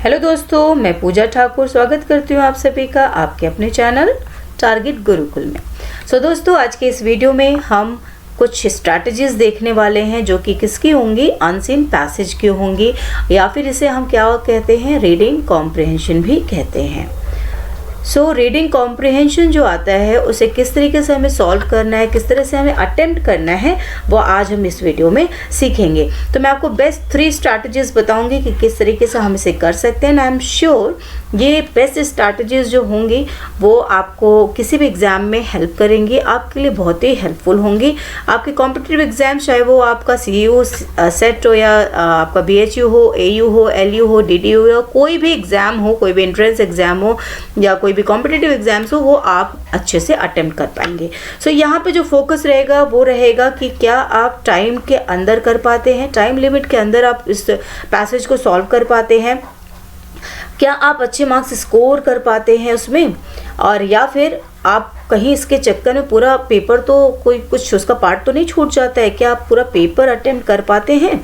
Hello दोस्तों, मैं पूजा ठाकुर स्वागत करती हूँ आप सभी का आपके अपने चैनल टारगेट गुरुकुल में। दोस्तों, आज के इस वीडियो में हम कुछ स्ट्रैटेजीज देखने वाले हैं जो कि किसकी होंगी, अनसीन पैसेज की होंगी, या फिर इसे हम क्या कहते हैं, रीडिंग कॉम्प्रिहेंशन भी कहते हैं। रीडिंग कॉम्प्रिहेंशन जो आता है उसे किस तरीके से हमें सॉल्व करना है, किस तरह से हमें अटेम्प्ट करना है, वो आज हम इस वीडियो में सीखेंगे। तो मैं आपको बेस्ट 3 स्ट्रैटेजीज बताऊंगी कि किस तरीके से हम इसे कर सकते हैं। आई एम श्योर ये बेस्ट स्ट्रैटेजीज जो होंगी वो आपको किसी भी एग्ज़ाम में हेल्प करेंगी, आपके लिए बहुत ही हेल्पफुल होंगी। आपके कॉम्पिटिटिव एग्ज़ाम, चाहे वो आपका CU सेट हो या आपका BHU हो, AU हो, LU हो, DDU हो, कोई भी एग्ज़ाम हो, कोई भी एंट्रेंस एग्ज़ाम हो या कोई भी कॉम्पिटिटिव एग्जाम्स हो, वो आप अच्छे से अटेम्प्ट कर पाएंगे। यहाँ पे जो फोकस रहेगा वो रहेगा कि क्या आप टाइम के अंदर कर पाते हैं, टाइम लिमिट के अंदर आप इस पैसेज को सॉल्व कर पाते हैं, क्या आप अच्छे मार्क्स स्कोर कर पाते हैं उसमें, और या फिर आप कहीं इसके चक्कर में पूरा पेपर तो कोई कुछ उसका पार्ट तो नहीं छूट जाता है, क्या आप पूरा पेपर अटेम्प्ट कर पाते हैं।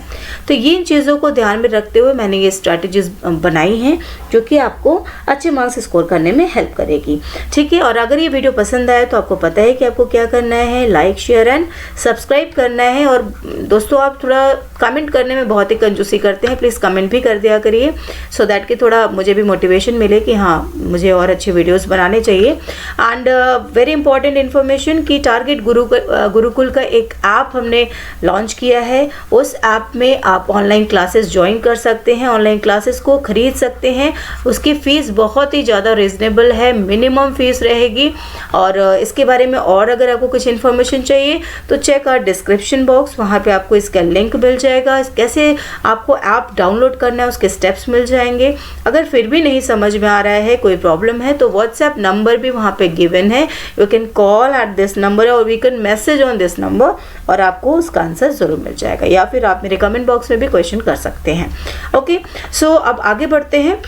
तो ये इन चीज़ों को ध्यान में रखते हुए मैंने ये स्ट्रैटेजीज बनाई हैं जो कि आपको अच्छे मार्क्स स्कोर करने में हेल्प करेगी। ठीक है, और अगर ये वीडियो पसंद आए तो आपको पता है कि आपको क्या करना है, लाइक शेयर एंड सब्सक्राइब करना है। और दोस्तों, आप थोड़ा कमेंट करने में बहुत ही कंजूसी करते हैं, प्लीज़ कमेंट भी कर दिया करिए, सो दैट कि थोड़ा मुझे भी मोटिवेशन मिले कि हाँ, मुझे और अच्छे वीडियोज़ बनाने चाहिए। एंड वेरी इंपॉर्टेंट इन्फॉर्मेशन कि टारगेट गुरुकुल का एक ऐप हमने लॉन्च किया है। उस ऐप में आप ऑनलाइन क्लासेस ज्वाइन कर सकते हैं, ऑनलाइन क्लासेस को खरीद सकते हैं। उसकी फ़ीस बहुत ही ज़्यादा रिजनेबल है, मिनिमम फ़ीस रहेगी। और इसके बारे में और अगर आपको कुछ इन्फॉर्मेशन चाहिए तो चेक आउट डिस्क्रिप्शन बॉक्स, वहाँ पे आपको इसका लिंक मिल जाएगा। कैसे आपको ऐप डाउनलोड करना है उसके स्टेप्स मिल जाएंगे। अगर फिर भी नहीं समझ में आ रहा है, कोई प्रॉब्लम है, तो व्हाट्सएप नंबर भी वहाँ पे गिवन है, you can call at this number और we can message on this number और आपको उसका आंसर ज़रूर मिल जाएगा, या फिर आप मेरे कमेंट बॉक्स में भी क्वेश्चन कर सकते हैं। ओके, अब आगे बढ़ते हैं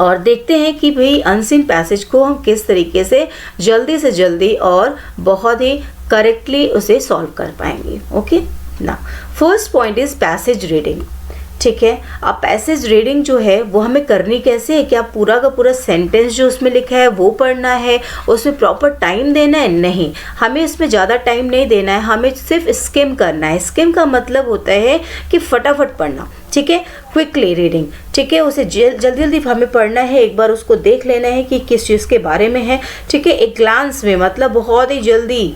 और देखते हैं कि भाई अनसीन पैसेज को हम किस तरीके से जल्दी और बहुत ही करेक्टली उसे सॉल्व कर पाएंगे। ओके, ना first point is passage reading. ठीक है, अब पैसेज रीडिंग जो है वो हमें करनी कैसे है, क्या पूरा का पूरा सेंटेंस जो उसमें लिखा है वो पढ़ना है, उसमें प्रॉपर टाइम देना है? नहीं, हमें इसमें ज़्यादा टाइम नहीं देना है, हमें सिर्फ स्किम करना है। स्किम का मतलब होता है कि फटाफट पढ़ना। ठीक है, क्विकली रीडिंग। ठीक है, उसे जल्दी हमें पढ़ना है, एक बार उसको देख लेना है कि किस चीज़ के बारे में है। ठीक है, एक ग्लांस में, मतलब बहुत ही जल्दी,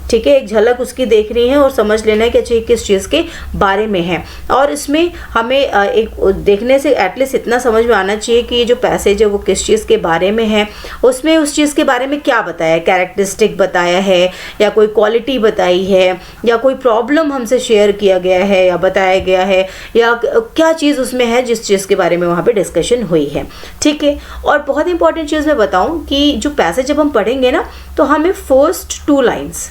ठीक है, एक झलक उसकी देखनी है और समझ लेना है कि अच्छा किस चीज़ के बारे में है। और इसमें हमें एक देखने से एटलीस्ट इतना समझ में आना चाहिए कि ये जो पैसेज है वो किस चीज़ के बारे में है, उसमें उस चीज़ के बारे में क्या बताया है, कैरेक्टरिस्टिक बताया है या कोई क्वालिटी बताई है या कोई प्रॉब्लम हमसे शेयर किया गया है या बताया गया है, या क्या चीज़ उसमें है जिस चीज़ के बारे में वहाँ पर डिस्कशन हुई है। ठीक है, और बहुत इंपॉर्टेंट चीज़ मैं बताऊँ कि जो पैसेज जब हम पढ़ेंगे ना, तो हमें फर्स्ट 2 लाइन्स,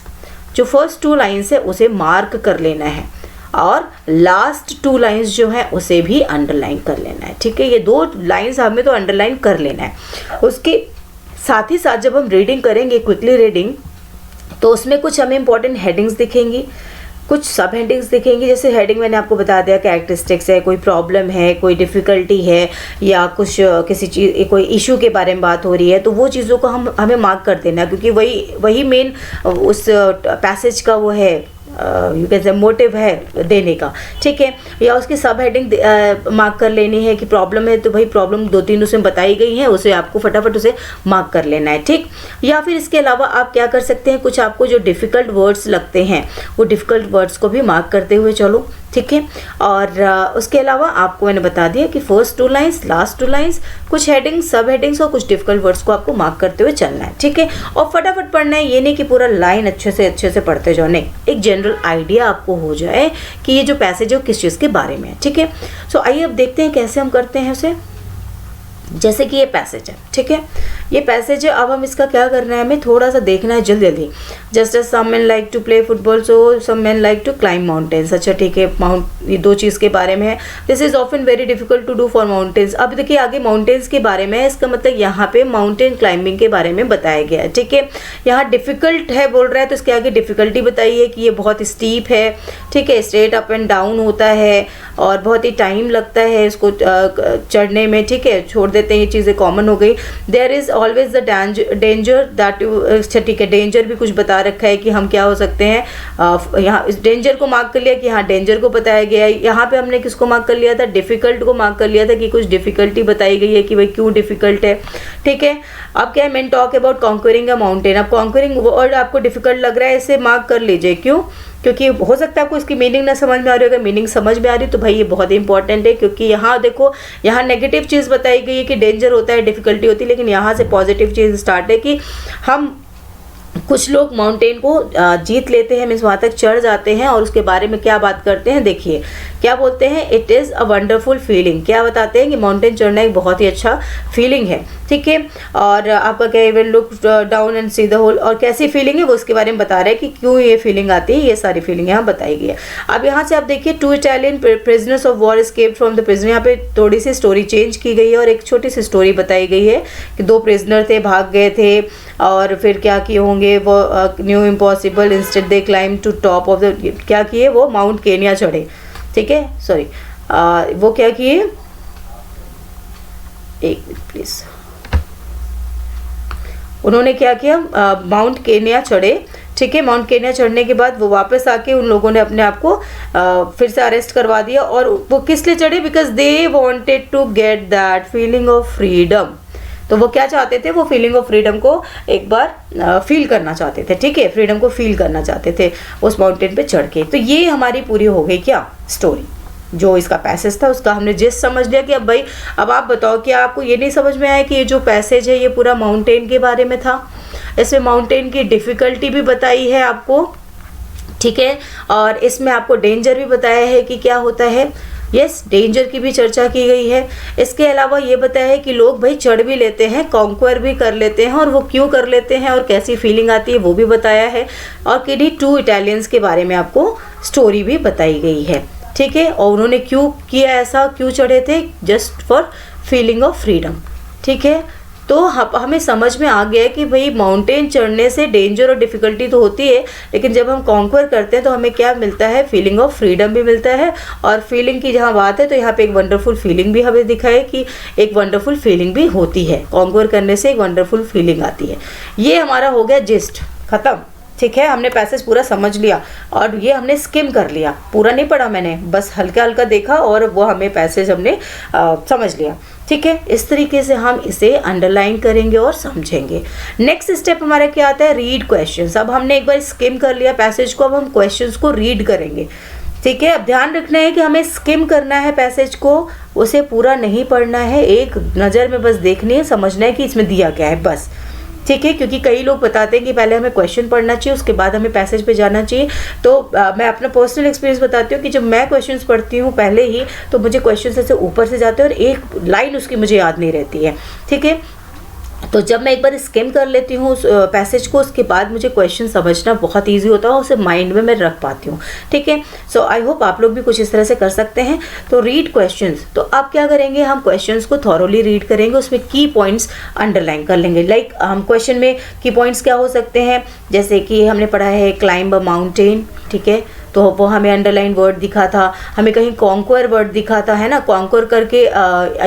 जो फर्स्ट 2 लाइन्स है उसे मार्क कर लेना है और लास्ट 2 लाइन्स जो है उसे भी अंडरलाइन कर लेना है। ठीक है, ये 2 लाइन्स हमें तो अंडरलाइन कर लेना है। उसके साथ ही साथ जब हम रीडिंग करेंगे, क्विकली रीडिंग, तो उसमें कुछ हमें इंपॉर्टेंट हेडिंग्स दिखेंगी, कुछ सब हेडिंग्स दिखेंगी। जैसे हेडिंग मैंने आपको बता दिया, कैरेक्टरिस्टिक्स है, कोई प्रॉब्लम है, कोई डिफ़िकल्टी है, या कुछ किसी चीज़, कोई इशू के बारे में बात हो रही है, तो वो चीज़ों को हमें मार्क कर देना है, क्योंकि वही मेन उस पैसेज का वो है, यू कैन से मोटिव है देने का। ठीक है, या उसकी सब हेडिंग मार्क कर लेनी है कि प्रॉब्लम है तो भाई प्रॉब्लम 2-3 उसमें बताई गई है, उसे आपको फटाफट उसे मार्क कर लेना है। ठीक, या फिर इसके अलावा आप क्या कर सकते हैं, कुछ आपको जो डिफ़िकल्ट वर्ड्स लगते हैं वो डिफ़िकल्ट वर्ड्स को भी मार्क करते हुए चलो। ठीक है, और उसके अलावा आपको मैंने बता दिया कि फर्स्ट 2 लाइन्स, लास्ट 2 लाइन्स, कुछ हेडिंग्स, सब हेडिंग्स और कुछ डिफिकल्ट वर्ड्स को आपको मार्क करते हुए चलना है। ठीक है, और फटाफट पढ़ना है, ये नहीं कि पूरा लाइन अच्छे से पढ़ते जाओ, नहीं, एक जनरल आइडिया आपको हो जाए कि ये जो पैसेज है वो किस चीज़ के बारे में है। ठीक है, आइए अब देखते हैं कैसे हम करते हैं उसे। जैसे कि ये पैसेज है, ठीक है, ये पैसेज है। अब हम इसका क्या करना है, हमें थोड़ा सा देखना है जल्दी। Just as some men like to play football, so some men like to climb mountains. अच्छा ठीक है, ये 2 चीज़ के बारे में है। This is often very difficult to do for mountains. अब देखिए आगे माउंटेन्स के बारे में है, इसका मतलब यहाँ पे माउंटेन क्लाइंबिंग के बारे में बताया गया है। ठीक है, यहाँ डिफिकल्ट है बोल रहा है तो इसके आगे डिफिकल्टी बताइए कि ये बहुत स्टीप है। ठीक है, स्ट्रेट अप एंड डाउन होता है और बहुत ही टाइम लगता है इसको चढ़ने में, ठीक है, छोड़ देते हैं, ये चीज़ें कॉमन हो गई। There is always the danger that you, अच्छा ठीक है, डेंजर भी कुछ बता रखा है कि हम क्या हो सकते हैं, यहाँ इस डेंजर को मार्क कर लिया कि हाँ डेंजर को बताया गया है। यहाँ पे हमने किसको मार्क कर लिया था, डिफ़िकल्ट को मार्क कर लिया था कि कुछ डिफ़िकल्टी बताई गई है कि भाई क्यों डिफ़िकल्ट है, ठीक है। अब क्या है, man talk about conquering a mountain. अब कॉन्करिंग वर्ड आपको डिफ़िकल्ट लग रहा है, इसे मार्क कर लीजिए, क्यों, क्योंकि हो सकता है आपको इसकी मीनिंग ना समझ में आ रही हो। अगर मीनिंग समझ में आ रही तो भाई ये बहुत इंपॉर्टेंट है, क्योंकि यहाँ देखो, यहाँ नेगेटिव चीज़ बताई गई है कि डेंजर होता है, डिफ़िकल्टी होती है, लेकिन यहाँ से पॉजिटिव चीज़ स्टार्ट है कि हम कुछ लोग माउंटेन को जीत लेते हैं, मीन्स वहाँ तक चढ़ जाते हैं, और उसके बारे में क्या बात करते हैं, देखिए क्या बोलते हैं, it is a wonderful feeling. क्या बताते हैं कि माउंटेन चढ़ना एक बहुत ही अच्छा फीलिंग है, ठीक है। और आपका क्या, will look down and see the hole, और कैसी फीलिंग है वो उसके बारे में बता रहे हैं कि क्यों ये फीलिंग आती है, ये सारी फीलिंग यहाँ बताई गई है। अब यहाँ से आप देखिए, 2 Italian prisoners of war escaped from the prison. यहाँ पे थोड़ी सी स्टोरी चेंज की गई है और एक छोटी सी स्टोरी बताई गई है कि 2 प्रिजनर थे, भाग गए थे, और फिर क्या किए होंगे वो, new impossible, instead they climb to top of the, क्या किए वो, माउंट केनिया चढ़े, ठीक है, सॉरी वो क्या किए, एक मिनट प्लीज, उन्होंने क्या किया, माउंट केनिया चढ़े, ठीक है। माउंट केनिया चढ़ने के बाद वो वापस आके उन लोगों ने अपने आप को फिर से अरेस्ट करवा दिया, और वो किस लिए चढ़े, because they wanted to get that feeling of freedom. तो वो क्या चाहते थे, वो फीलिंग ऑफ फ्रीडम को एक बार फील करना चाहते थे, ठीक है, फ्रीडम को फील करना चाहते थे उस माउंटेन पे चढ़ के। तो ये हमारी पूरी हो गई क्या स्टोरी, जो इसका पैसेज था उसका हमने जिस समझ लिया कि अब भाई, अब आप बताओ कि आपको ये नहीं समझ में आया कि ये जो पैसेज है ये पूरा माउंटेन के बारे में था, इसमें माउंटेन की डिफ़िकल्टी भी बताई है आपको, ठीक है, और इसमें आपको डेंजर भी बताया है कि क्या होता है, यस, डेंजर की भी चर्चा की गई है। इसके अलावा ये बताया है कि लोग भाई चढ़ भी लेते हैं, कॉन्क्वर भी कर लेते हैं, और वो क्यों कर लेते हैं और कैसी फीलिंग आती है वो भी बताया है, और किन्हीं 2 इटालियंस के बारे में आपको स्टोरी भी बताई गई है, ठीक है, और उन्होंने क्यों किया ऐसा, क्यों चढ़े थे, just for feeling of freedom, ठीक है। तो हमें समझ में आ गया कि भाई माउंटेन चढ़ने से डेंजर और डिफ़िकल्टी तो होती है, लेकिन जब हम कॉन्क्वर करते हैं तो हमें क्या मिलता है, फीलिंग ऑफ फ्रीडम भी मिलता है। और फीलिंग की जहाँ बात है तो यहाँ पे एक वंडरफुल फीलिंग भी हमें दिखाए कि एक वंडरफुल फीलिंग भी होती है, कॉन्क्वर करने से एक वंडरफुल फीलिंग आती है। ये हमारा हो गया जिस्ट, ख़त्म, ठीक है। हमने पैसेज पूरा समझ लिया, और ये हमने स्किम कर लिया, पूरा नहीं पढ़ा मैंने, बस हल्का हल्का देखा और वो हमें पैसेज हमने समझ लिया, ठीक है। इस तरीके से हम इसे अंडरलाइन करेंगे और समझेंगे। नेक्स्ट स्टेप हमारा क्या आता है, रीड क्वेश्चंस। अब हमने एक बार स्किम कर लिया पैसेज को, अब हम क्वेश्चंस को रीड करेंगे, ठीक है। अब ध्यान रखना है कि हमें स्किम करना है पैसेज को, उसे पूरा नहीं पढ़ना है, एक नज़र में बस देखनी है, समझना है कि इसमें दिया क्या है, बस, ठीक है। क्योंकि कई लोग बताते हैं कि पहले हमें क्वेश्चन पढ़ना चाहिए, उसके बाद हमें पैसेज पे जाना चाहिए। तो मैं अपना पर्सनल एक्सपीरियंस बताती हूँ कि जब मैं क्वेश्चंस पढ़ती हूँ पहले ही, तो मुझे क्वेश्चंस ऐसे ऊपर से जाते हैं और एक लाइन उसकी मुझे याद नहीं रहती है, ठीक है। तो जब मैं एक बार स्किम कर लेती हूँ उस पैसेज को, उसके बाद मुझे क्वेश्चन समझना बहुत इजी होता है, उसे माइंड में मैं रख पाती हूँ, ठीक है। सो आई होप आप लोग भी कुछ इस तरह से कर सकते हैं। तो रीड क्वेश्चंस, तो आप क्या करेंगे, हम क्वेश्चंस को थॉरोली रीड करेंगे, उसमें की पॉइंट्स अंडरलाइन कर लेंगे। लाइक हम क्वेश्चन में की पॉइंट्स क्या हो सकते हैं, जैसे कि हमने पढ़ा है क्लाइंब अ माउंटेन, ठीक है, तो वो हमें अंडरलाइन वर्ड दिखा था, हमें कहीं कॉन्क्वर वर्ड दिखा था, है ना, कॉन्क्वर करके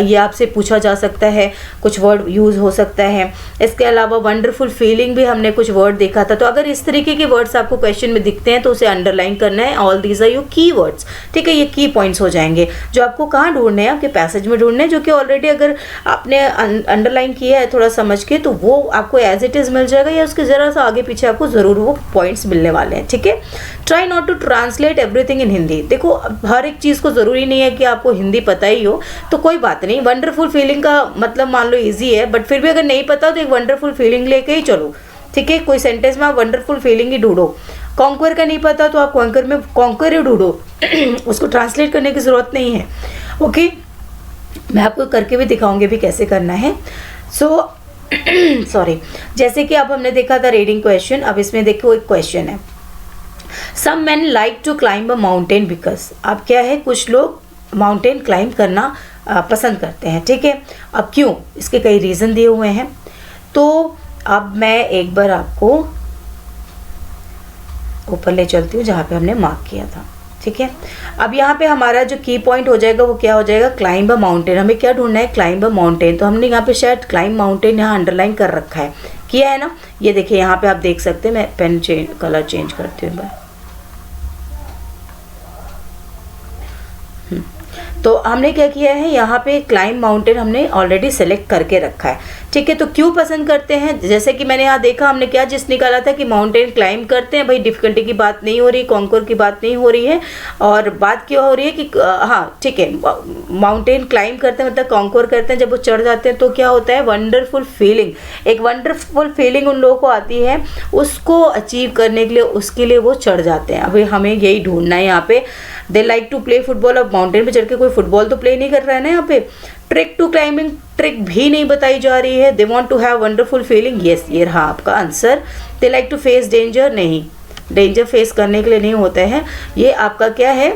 ये आपसे पूछा जा सकता है, कुछ वर्ड यूज़ हो सकता है। इसके अलावा वंडरफुल फीलिंग भी हमने कुछ वर्ड देखा था। तो अगर इस तरीके के वर्ड्स आपको क्वेश्चन में दिखते हैं तो उसे अंडरलाइन करना है, ऑल दीज आर योर की वर्ड्स, ठीक है। ये की पॉइंट्स हो जाएंगे जो आपको कहाँ ढूंढने हैं, आपके पैसेज में ढूंढने हैं, जो कि ऑलरेडी अगर आपने अंडरलाइन किया है थोड़ा समझ के, तो वो आपको एज इट इज़ मिल जाएगा, या उसके ज़रा सा आगे पीछे आपको ज़रूर वो पॉइंट्स मिलने वाले हैं, ठीक है। Try not to translate everything in Hindi. देखो हर एक चीज़ को ज़रूरी नहीं है कि आपको हिंदी पता ही हो, तो कोई बात नहीं। वंडरफुल फीलिंग का मतलब मान लो इजी है, बट फिर भी अगर नहीं पता तो एक वंडरफुल फीलिंग लेके ही चलो, ठीक है। कोई सेंटेंस में आप वंडरफुल फीलिंग ही ढूंढो। कॉन्क्वर का नहीं पता तो आप कॉन्क्वर में कॉन्क्वर ही ढूंढो उसको ट्रांसलेट करने की ज़रूरत नहीं है, ओके। मैं आपको करके भी दिखाऊंगी भी कैसे करना है। सो सॉरी, जैसे कि अब हमने देखा था रीडिंग क्वेश्चन, अब इसमें देखो एक क्वेश्चन है, some man like to climb a mountain because. अब क्या है, कुछ लोग माउंटेन क्लाइंब करना पसंद करते हैं, ठीक है। अब क्यों, इसके कई रीज़न दिए हुए हैं। तो अब मैं एक बार आपको ऊपर ले चलती हूँ जहाँ पे हमने मार्क किया था, ठीक है। अब यहाँ पे हमारा जो की पॉइंट हो जाएगा वो क्या हो जाएगा, क्लाइंब अ माउंटेन। हमें क्या ढूंढना है, क्लाइंब अ माउंटेन। तो हमने यहाँ पे शायद क्लाइंब माउंटेन यहाँ अंडरलाइन कर रखा है, किया है ना। ये देखिए यहाँ पे आप देख सकते हैं, मैं पेन कलर चेंज करती हूँ। तो हमने क्या किया है, यहाँ पे क्लाइंब माउंटेन हमने ऑलरेडी सेलेक्ट करके रखा है, ठीक है। तो क्यों पसंद करते हैं, जैसे कि मैंने यहाँ देखा, हमने क्या जिस निकाला था कि माउंटेन क्लाइंब करते हैं, भाई डिफिकल्टी की बात नहीं हो रही, कॉन्कोर की बात नहीं हो रही है, और बात क्यों हो रही है कि हाँ ठीक है, माउंटेन क्लाइंब करते हैं मतलब कॉन्कोर करते हैं, जब वो चढ़ जाते हैं तो क्या होता है, वंडरफुल फीलिंग, एक वंडरफुल फीलिंग उन लोगों को आती है, उसको अचीव करने के लिए, उसके लिए वो चढ़ जाते हैं। अभी हमें यही ढूंढना है यहाँ पे। They like to play football. अब माउंटेन पे चढ़ के कोई फुटबॉल तो प्ले नहीं कर रहा है ना यहाँ पे। ट्रिक टू क्लाइंबिंग, ट्रिक भी नहीं बताई जा रही है। They want to have wonderful feeling, yes ये रहा आपका answer. They like to face danger, नहीं, डेंजर फेस करने के लिए नहीं होता है, ये आपका क्या है,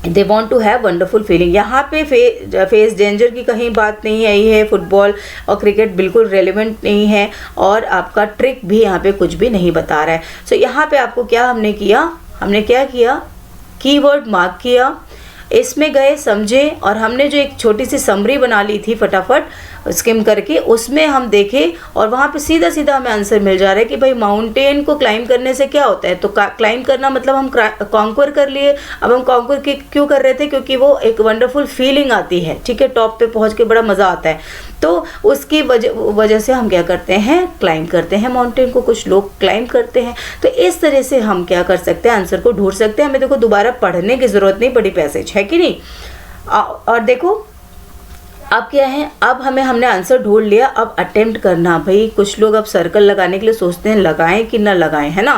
they want to have wonderful feeling. यहाँ पे फेस डेंजर की कहीं बात नहीं आई है, फुटबॉल और क्रिकेट बिल्कुल रेलिवेंट नहीं है, और आपका ट्रिक भी यहाँ पे कुछ भी नहीं बता रहा है। सो यहाँ पे आपको क्या हमने किया, हमने क्या किया, कीवर्ड मार्क किया, इसमें गए, समझे, और हमने जो एक छोटी सी समरी बना ली थी फटाफट स्किम करके, उसमें हम देखे और वहाँ पे सीधा सीधा हमें आंसर मिल जा रहा है कि भाई माउंटेन को क्लाइंब करने से क्या होता है। तो क्लाइंब करना मतलब हम कॉन्कर कर लिए। अब हम कॉन्कर क्यों कर रहे थे, क्योंकि वो एक वंडरफुल फीलिंग आती है, ठीक है, टॉप पे पहुँच के बड़ा मज़ा आता है, तो उसकी वजह से हम क्या करते हैं, क्लाइंब करते हैं माउंटेन को। कुछ लोग क्लाइंब करते हैं। तो इस तरह से हम क्या कर सकते हैं, आंसर को ढूंढ सकते हैं। हमें देखो दोबारा पढ़ने की ज़रूरत नहीं पड़ी पैसेज, है कि नहीं। और देखो अब क्या है, अब हमने आंसर ढूंढ लिया, अब अटेम्प्ट करना। भाई कुछ लोग अब सर्कल लगाने के लिए सोचते हैं लगाएं कि ना लगाएं, है ना।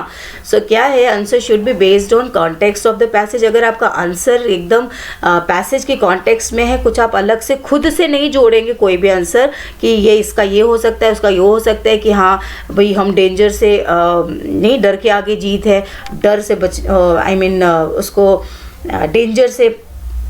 सो क्या है, answer should be based on context of the passage. अगर आपका आंसर एकदम पैसेज के कॉन्टेक्स्ट में है, कुछ आप अलग से खुद से नहीं जोड़ेंगे कोई भी आंसर कि ये इसका ये हो सकता है, उसका ये हो सकता है, कि हाँ भाई हम डेंजर से नहीं, डर के आगे जीत है, डर से उसको डेंजर से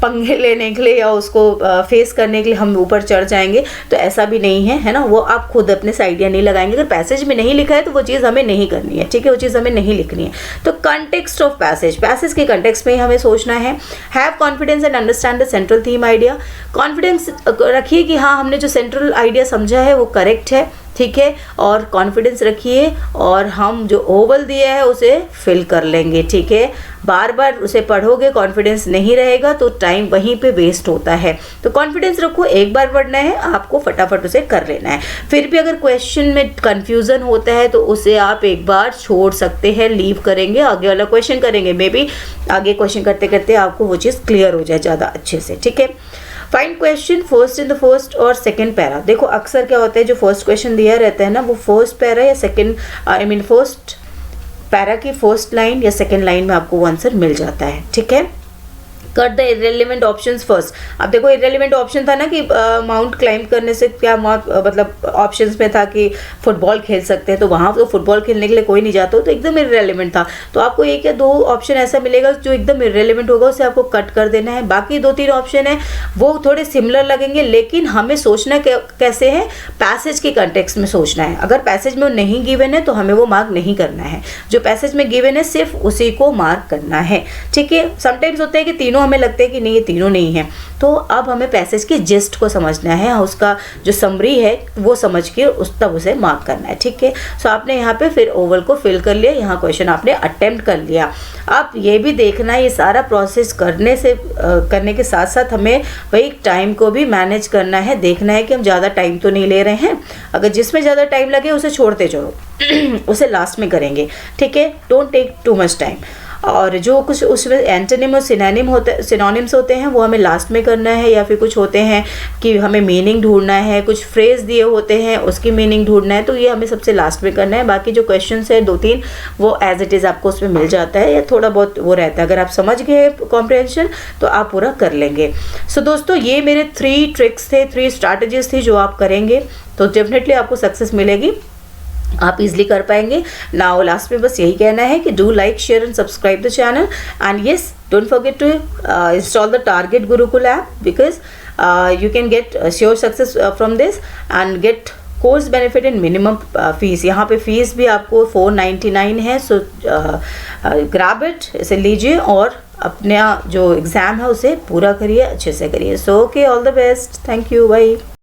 पंगे लेने के लिए या उसको फेस करने के लिए हम ऊपर चढ़ जाएंगे, तो ऐसा भी नहीं है, है ना। वो आप खुद अपने से आइडिया नहीं लगाएंगे। अगर पैसेज में नहीं लिखा है तो वो चीज़ हमें नहीं करनी है, ठीक है, वो चीज़ हमें नहीं लिखनी है। तो कंटेक्स्ट ऑफ पैसेज, पैसेज के कंटेक्स्ट में ही हमें सोचना है। Have confidence and understand the central theme idea. Confidence रखिए कि हाँ हमने जो सेंट्रल आइडिया समझा है वो करेक्ट है, ठीक है, और कॉन्फिडेंस रखिए, और हम जो ओवल दिया है उसे फिल कर लेंगे, ठीक है। बार बार उसे पढ़ोगे, कॉन्फिडेंस नहीं रहेगा तो टाइम वहीं पे वेस्ट होता है। तो कॉन्फिडेंस रखो, एक बार पढ़ना है आपको, फटाफट उसे कर लेना है। फिर भी अगर क्वेश्चन में कंफ्यूजन होता है तो उसे आप एक बार छोड़ सकते हैं, लीव करेंगे, आगे वाला क्वेश्चन करेंगे, मे बी आगे क्वेश्चन करते करते आपको वो चीज़ क्लियर हो जाए ज़्यादा अच्छे से, ठीक है। Find question first in the first और सेकंड पैरा। देखो अक्सर क्या होता है, जो फर्स्ट क्वेश्चन दिया रहता है ना, वो फर्स्ट पैरा या सेकंड फर्स्ट पैरा की फर्स्ट लाइन या सेकंड लाइन में आपको वो आंसर मिल जाता है, ठीक है। Cut the irrelevant options first. अब देखो इरेलीवेंट ऑप्शन था ना कि माउंट क्लाइंब करने से क्या मतलब ऑप्शंस में था कि फुटबॉल खेल सकते हैं, तो वहाँ तो फुटबॉल खेलने के लिए कोई नहीं जाता, तो एकदम इरेलीवेंट था। तो आपको एक या दो ऑप्शन ऐसा मिलेगा जो एकदम इरेलीवेंट होगा, उसे आपको कट कर देना है। बाकी 2-3 ऑप्शन है वो थोड़े सिमिलर लगेंगे, लेकिन हमें सोचना कैसे है, पैसेज के कंटेक्स्ट में सोचना है। अगर पैसेज में वो नहीं गिवन है तो हमें वो मार्क नहीं करना है, जो पैसेज में गिवन है सिर्फ उसी को मार्क करना है, ठीक है। समटाइम्स होता है कि तीनों हमें लगता है कि नहीं ये तीनों नहीं है, तो अब हमें पैसेज के जिस्ट को समझना है, उसका जो समरी है वो समझ के तब उसे मार्क करना है, ठीक है। सो आपने यहाँ पे फिर ओवल को फिल कर लिया, यहाँ क्वेश्चन आपने अटेम्प्ट कर लिया। अब ये भी देखना है, ये सारा प्रोसेस करने के साथ साथ हमें वही टाइम को भी मैनेज करना है, देखना है कि हम ज़्यादा टाइम तो नहीं ले रहे हैं। अगर जिसमें ज़्यादा टाइम लगे उसे छोड़ते चलो उसे लास्ट में करेंगे, ठीक है। Don't take too much time. और जो कुछ उसमें एंटोनिम और सिनोनिम्स होते हैं वो हमें लास्ट में करना है, या फिर कुछ होते हैं कि हमें मीनिंग ढूंढना है, कुछ फ्रेज दिए होते हैं उसकी मीनिंग ढूंढना है, तो ये हमें सबसे लास्ट में करना है। बाकी जो क्वेश्चंस है 2-3 वो एज इट इज़ आपको उसमें मिल जाता है, या थोड़ा बहुत वो रहता है। अगर आप समझ गए कॉम्प्रिहेंशन तो आप पूरा कर लेंगे। सो दोस्तों ये मेरे 3 ट्रिक्स थे, 3 स्ट्रैटेजीज थी, जो आप करेंगे तो डेफिनेटली आपको सक्सेस मिलेगी, आप इजिली कर पाएंगे। नाउ लास्ट में बस यही कहना है कि do like, share and subscribe the channel, and yes don't forget to install the Target Gurukul app, because you can get sure success from this and get course benefit in minimum fees. यहाँ पे fees भी आपको 499 है, सो grab it, इसे लीजिए और अपना जो एग्ज़ाम है उसे पूरा करिए, अच्छे से करिए। So okay, all the best, thank you, bye.